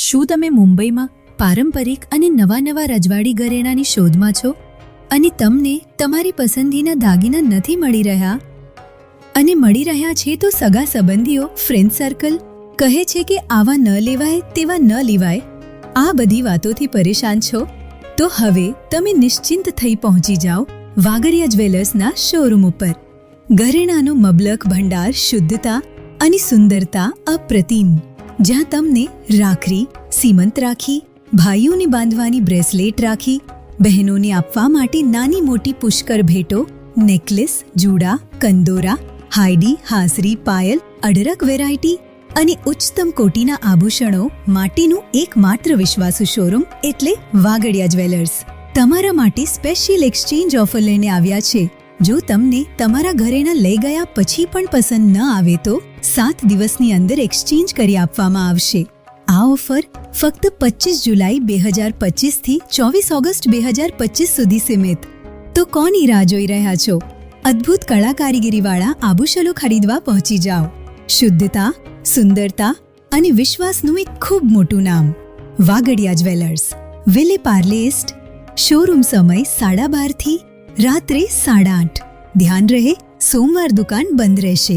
શું તમે મુંબઈમાં પારંપરિક અને નવા રજવાડી ઘરેણાંની શોધમાં છો અને તમને તમારી પસંદગીના દાગીના નથી મળી રહ્યા અને મળી રહ્યા છે તો સગા સંબંધીઓ ફ્રેન્ડ સર્કલ કહે છે કે આવા ન લેવાય તેવા ન લેવાય, આ બધી વાતોથી પરેશાન છો તો હવે તમે નિશ્ચિંત થઈ પહોંચી જાઓ વાગડિયા જ્વેલર્સના શોરૂમ ઉપર. ઘરેણાંનો મબલખ ભંડાર, શુદ્ધતા અને સુંદરતા અપ્રતિમ, જ્યાં તમને રાખડી, સીમંત રાખી, ભાઈઓને બાંધવાની બ્રેસલેટ રાખી, બહેનોને આપવા માટે નાની મોટી પુષ્કળ ભેટો, નેકલેસ, જૂડા, કંદોરા, હાયડી, હાસરી, પાયલ, અઢળક વેરાયટી અને ઉચ્ચતમ કોટીના આભૂષણો માટેનું એકમાત્ર વિશ્વાસુ શોરૂમ એટલે વાગડિયા જ્વેલર્સ. તમારા માટે સ્પેશિયલ એક્સચેન્જ ઓફર લઈને આવ્યા છે. જો તમને તમારા ઘરેણાં લઈ ગયા પછી પણ પસંદ ન આવે તો 7 દિવસની અંદર એક્સચેન્જ કરી આપવામાં આવશે. આ ઓફર ફક્ત 25 જુલાઈ 2025 થી 24 ઓગસ્ટ 2025 સુધી સીમિત. તો કોની રાહ જોઈ રહ્યા છો? અદ્ભુત કળા કારીગરીવાળા આભૂષણો ખરીદવા પહોંચી જાઓ. શુદ્ધતા, સુંદરતા અને વિશ્વાસનું એક ખૂબ મોટું નામ વાગડિયા જ્વેલર્સ, વિલે પાર્લે ઈસ્ટ. શોરૂમ સમય 12:30 થી રાત્રે 8:30. ધ્યાન રહે, સોમવાર દુકાન બંધ રહેશે.